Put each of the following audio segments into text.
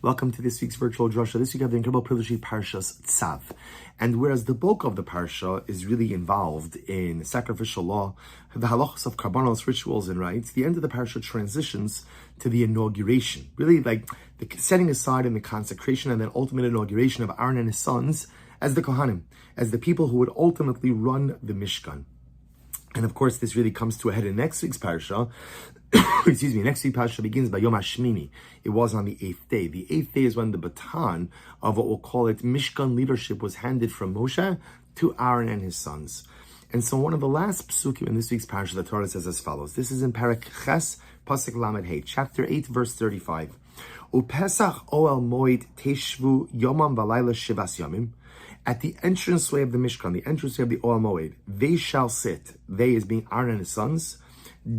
Welcome to this week's virtual Drasha. This week I have the incredible privilege of Parshas Tzav. And whereas the bulk of the Parsha is really involved in sacrificial law, the halachos of karbanos, rituals and rites, the end of the Parsha transitions to the inauguration. Really like the setting aside and the consecration and then ultimate inauguration of Aaron and his sons as the Kohanim, as the people who would ultimately run the Mishkan. And of course, this really comes to a head in next week's Parsha. Excuse me, next week's Parsha begins by Yom HaShmini. It was on the 8th day. The 8th day is when the baton of what we'll call it Mishkan leadership was handed from Moshe to Aaron and his sons. And so one of the last psukim in this week's Parsha, the Torah says as follows. This is in Parak Ches, Pasuk Lamed Hey, chapter 8, verse 35. Upesach Oel Moed Teshvu Yomam Valayla Shivas Yomim. At the entranceway of the Mishkan, the entranceway of the Oel Moed, they shall sit, they as being Aaron and his sons,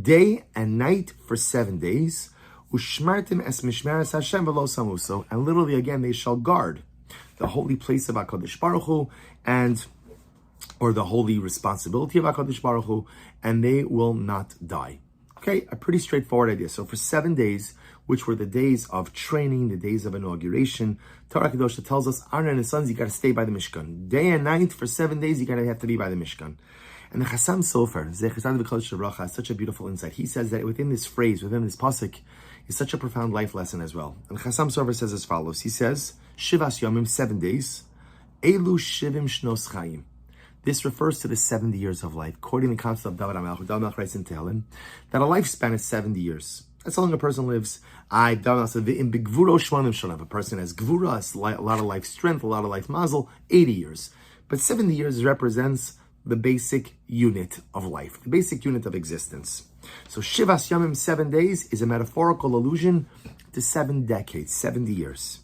day and night for 7 days. Ushmartim es mishmeres Hashem v'lo samuso. And literally again, they shall guard the holy place of HaKadosh Baruch Hu, or the holy responsibility of HaKadosh Baruch Hu, and they will not die. Okay, a pretty straightforward idea. So for 7 days, which were the days of training, the days of inauguration, Torah Kedosha tells us, Aaron and his sons, you got to stay by the Mishkan. Day and night for 7 days, you got to have to be by the Mishkan. And the Chassam Sofer, has such a beautiful insight. He says that within this phrase, within this pasuk, is such a profound life lesson as well. And Chassam Sofer says as follows. He says, Shivas Yomim, 7 days, Elu Shivim Shnos Chaim. This refers to the 70 years of life. Quoting the concept of David HaMelech writes in Tehillim, that a lifespan is 70 years. That's how long a person lives. If a person has gvura, a lot of life strength, a lot of life mazel, 80 years. But 70 years represents the basic unit of life, the basic unit of existence. So Shivas Yamim, 7 days, is a metaphorical allusion to 7 decades, 70 years.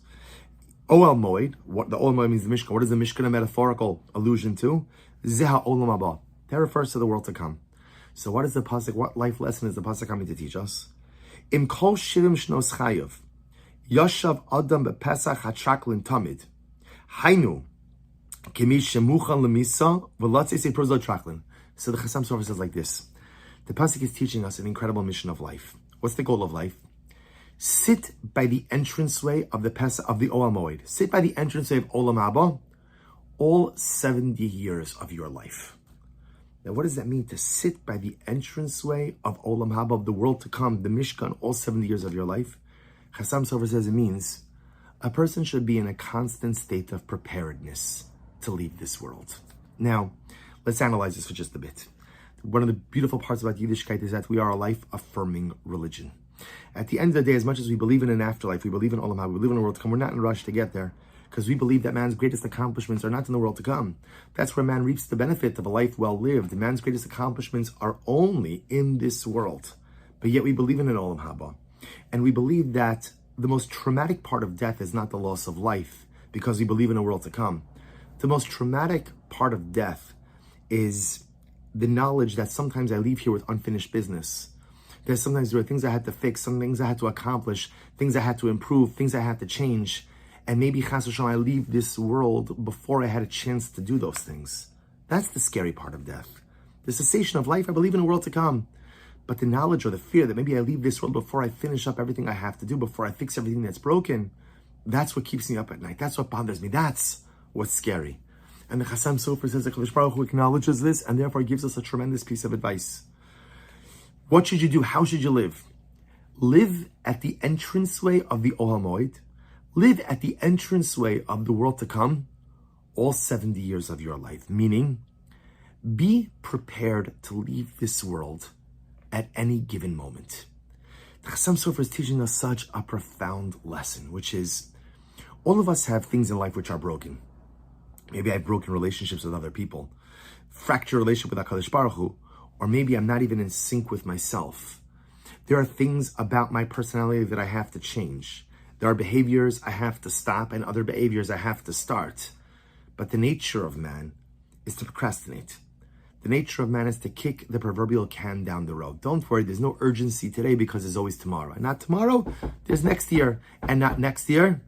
Oel Moed, what the Oel Moed means the Mishkan. What is the Mishkan a metaphorical allusion to? Zeha Olam Haba. That refers to the world to come. So what is the pasuk? What life lesson is the pasuk coming to teach us? Im kol shivim shnos chayav, yashav adam bepesach hatraklin tamid, hainu kemi shemuchan lemisa v'latzei prozo traklin. So the Chassam Sofer says like this: the pasuk is teaching us an incredible mission of life. What's the goal of life? Sit by the entranceway of the Oel Moed. Sit by the entranceway of Olam Haba all 70 years of your life. Now, what does that mean to sit by the entranceway of Olam Haba, of the world to come, the Mishkan, all 70 years of your life? Chassam Sofer says it means a person should be in a constant state of preparedness to leave this world. Now, let's analyze this for just a bit. One of the beautiful parts about Yiddishkeit is that we are a life-affirming religion. At the end of the day, as much as we believe in an afterlife, we believe in Olam Haba, we believe in a world to come, we're not in a rush to get there, because we believe that man's greatest accomplishments are not in the world to come. That's where man reaps the benefit of a life well lived. Man's greatest accomplishments are only in this world. But yet we believe in an Olam Haba. And we believe that the most traumatic part of death is not the loss of life, because we believe in a world to come. The most traumatic part of death is the knowledge that sometimes I leave here with unfinished business. There's sometimes there are things I had to fix, some things I had to accomplish, things I had to improve, things I had to change. And maybe Chas v'Shalom, I leave this world before I had a chance to do those things. That's the scary part of death. The cessation of life, I believe in a world to come. But the knowledge or the fear that maybe I leave this world before I finish up everything I have to do, before I fix everything that's broken, that's what keeps me up at night. That's what bothers me. That's what's scary. And the Chassam Sofer says that HaKadosh Baruch Hu acknowledges this and therefore gives us a tremendous piece of advice. What should you do? How should you live? Live at the entranceway of the Oel Moed. Live at the entranceway of the world to come all 70 years of your life. Meaning, be prepared to leave this world at any given moment. The Chassam Sofer is teaching us such a profound lesson, which is, all of us have things in life which are broken. Maybe I have broken relationships with other people, fractured relationship with HaKadosh Baruch Hu, or maybe I'm not even in sync with myself. There are things about my personality that I have to change. There are behaviors I have to stop and other behaviors I have to start. But the nature of man is to procrastinate. The nature of man is to kick the proverbial can down the road. Don't worry, there's no urgency today because there's always tomorrow. And not tomorrow, there's next year. And not next year.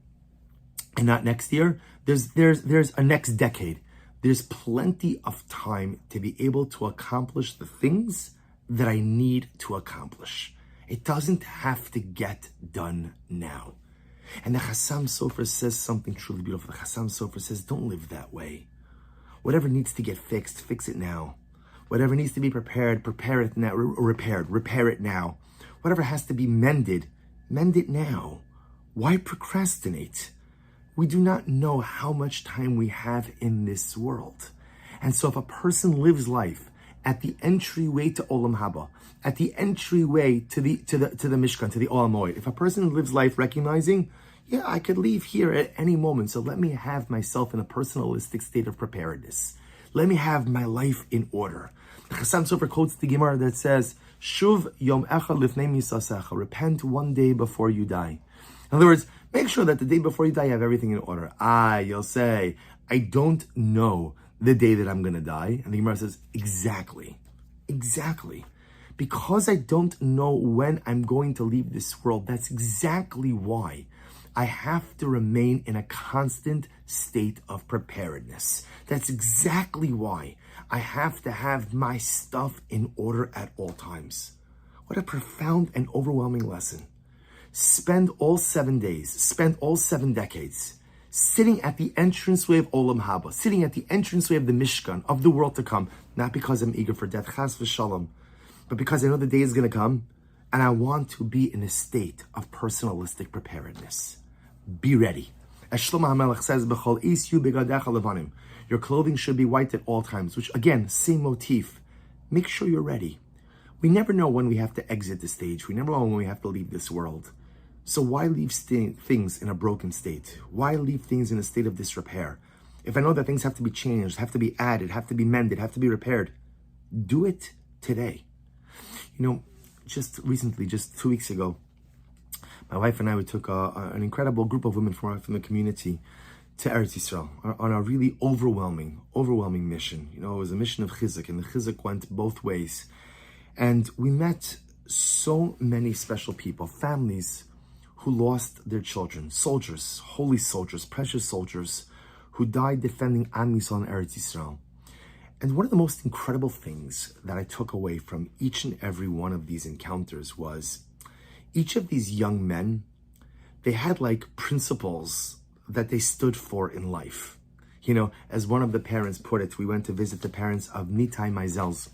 And not next year. There's a next decade. There's plenty of time to be able to accomplish the things that I need to accomplish. It doesn't have to get done now. And the Chassam Sofer says something truly beautiful. The Chassam Sofer says, don't live that way. Whatever needs to get fixed, fix it now. Whatever needs to be prepared, prepare it now. Repair it now. Whatever has to be mended, mend it now. Why procrastinate? We do not know how much time we have in this world. And so if a person lives life at the entryway to Olam Haba, at the entryway to the Mishkan, to the Olam Moed, if a person lives life recognizing, yeah, I could leave here at any moment, so let me have myself in a personalistic state of preparedness. Let me have my life in order. The Chassam Sofer quotes the Gemara that says, Shuv yom echa lifnei misasecha, repent one day before you die. In other words, make sure that the day before you die, you have everything in order. You'll say, I don't know the day that I'm going to die. And the Gemara says, exactly. Because I don't know when I'm going to leave this world, that's exactly why I have to remain in a constant state of preparedness. That's exactly why I have to have my stuff in order at all times. What a profound and overwhelming lesson. Spend all 7 days, spend all 7 decades sitting at the entranceway of Olam Haba, sitting at the entranceway of the Mishkan, of the world to come, not because I'm eager for death, chas v'shalom, but because I know the day is going to come, and I want to be in a state of personalistic preparedness. Be ready. As Shlomo HaMelech says, B'chol isyu begadecha levanim, your clothing should be white at all times, which again, same motif. Make sure you're ready. We never know when we have to exit the stage. We never know when we have to leave this world. So why leave things in a broken state? Why leave things in a state of disrepair? If I know that things have to be changed, have to be added, have to be mended, have to be repaired, do it today. Just recently, just 2 weeks ago, my wife and I, we took an incredible group of women from the community to Eretz Yisrael on a really overwhelming mission. It was a mission of chizuk, and the chizuk went both ways. And we met so many special people, families who lost their children, soldiers, holy soldiers, precious soldiers, who died defending Am Yisrael and Eretz Yisrael. And one of the most incredible things that I took away from each and every one of these encounters was each of these young men, they had like principles that they stood for in life. As one of the parents put it, we went to visit the parents of Nitai Meisel's,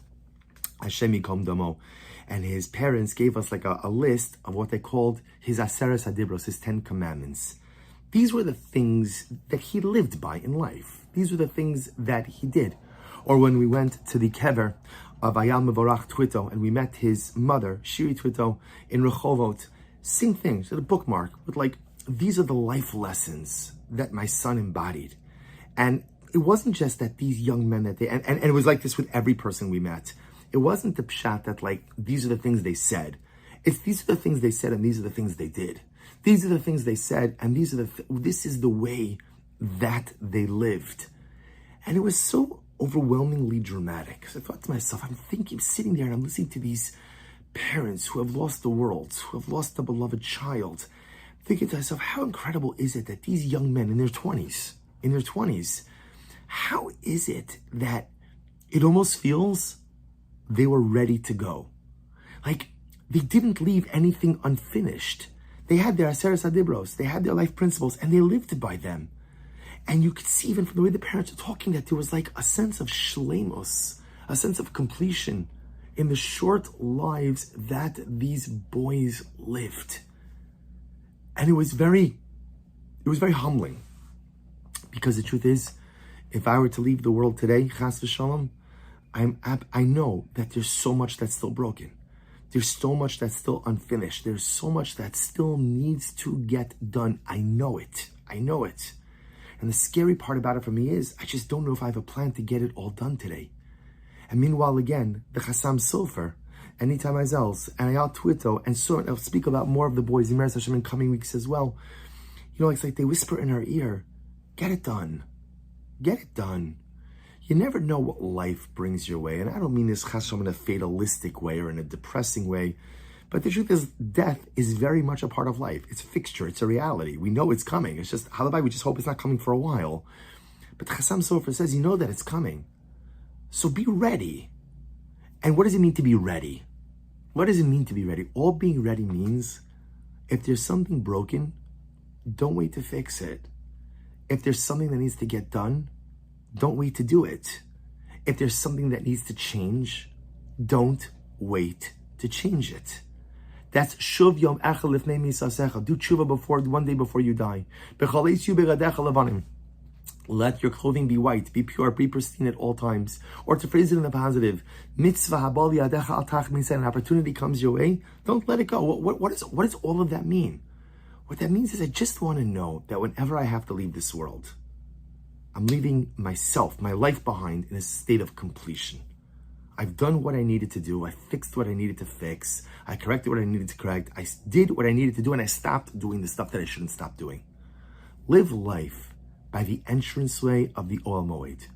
Hashem Yikom Damo, and his parents gave us like a list of what they called his Aseres Hadibros, his 10 Commandments. These were the things that he lived by in life. These were the things that he did. Or when we went to the kever of Ayal Mevorach Twito, and we met his mother, Shiri Twito, in Rehovot, same thing, she had a bookmark with like, these are the life lessons that my son embodied. And it wasn't just that these young men that and it was like this with every person we met. It wasn't the pshat that like, these are the things they said. It's these are the things they said and these are the things they did. These are the things they said and this is the way that they lived. And it was so overwhelmingly dramatic. So I thought to myself, I'm sitting there and I'm listening to these parents who have lost the world, who have lost a beloved child, thinking to myself, how incredible is it that these young men in their 20s, how is it that it almost feels they were ready to go? Like, they didn't leave anything unfinished. They had their Aseres Hadibros, they had their life principles, and they lived by them. And you could see even from the way the parents were talking that there was like a sense of shleimus, a sense of completion in the short lives that these boys lived. And it was very humbling. Because the truth is, if I were to leave the world today, chas v'shalom, I know that there's so much that's still broken. There's so much that's still unfinished. There's so much that still needs to get done. I know it. And the scary part about it for me is, I just don't know if I have a plan to get it all done today. And meanwhile, again, the Chassam Sofer, and Nitai Meisel's, and Ayal Twito, and so on, I'll speak about more of the boys in Meretz Hashem in coming weeks as well. It's like they whisper in our ear, get it done. Get it done. You never know what life brings your way. And I don't mean this chasam in a fatalistic way or in a depressing way. But the truth is, death is very much a part of life. It's a fixture. It's a reality. We know it's coming. It's just, halabai, we just hope it's not coming for a while. But Chassam Sofer says, you know that it's coming. So be ready. And what does it mean to be ready? What does it mean to be ready? All being ready means, if there's something broken, don't wait to fix it. If there's something that needs to get done, don't wait to do it. If there's something that needs to change, don't wait to change it. That's shuv yom echad lifnei misasecha. Do tshuva one day before you die. B'chaleis begadecha levanim. Let your clothing be white, be pure, be pristine at all times. Or to phrase it in the positive, mitzvah habali adecha al tach misa. An opportunity comes your way, don't let it go. What does all of that mean? What that means is I just want to know that whenever I have to leave this world, I'm leaving myself, my life behind in a state of completion. I've done what I needed to do. I fixed what I needed to fix. I corrected what I needed to correct. I did what I needed to do, and I stopped doing the stuff that I shouldn't stop doing. Live life by the entranceway of the Olam Moed.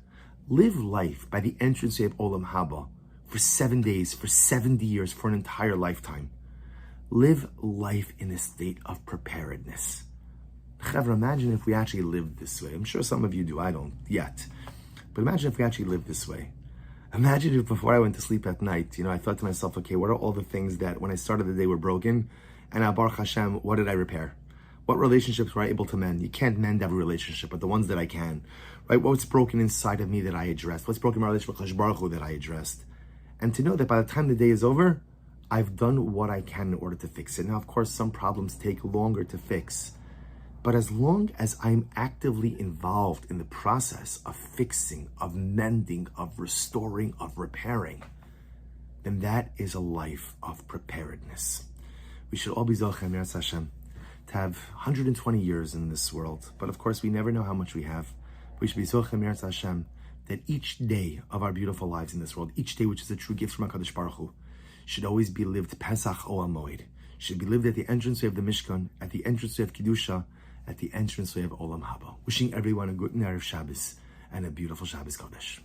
Live life by the entranceway of Olam Haba for 7 days, for 70 years, for an entire lifetime. Live life in a state of preparedness. Chavra, imagine if we actually lived this way. I'm sure some of you do, I don't yet. But imagine if we actually lived this way. Imagine if before I went to sleep at night, I thought to myself, okay, what are all the things that when I started the day were broken? And Baruch Hashem, what did I repair? What relationships were I able to mend? You can't mend every relationship, but the ones that I can, right? What's broken inside of me that I addressed? What's broken in my relationship with Baruch Hu that I addressed? And to know that by the time the day is over, I've done what I can in order to fix it. Now, of course, some problems take longer to fix. But as long as I'm actively involved in the process of fixing, of mending, of restoring, of repairing, then that is a life of preparedness. We should all be Zochem Yirtzeh Hashem to have 120 years in this world. But of course, we never know how much we have. We should be Zochem Yirtzeh Hashem that each day of our beautiful lives in this world, each day which is a true gift from HaKadosh Baruch Hu, should always be lived Pesach Olam Moed. Should be lived at the entranceway of the Mishkan, at the entranceway of Kedusha, at the entranceway of Olam Haba. Wishing everyone a good Erev Shabbos and a beautiful Shabbos Kodesh.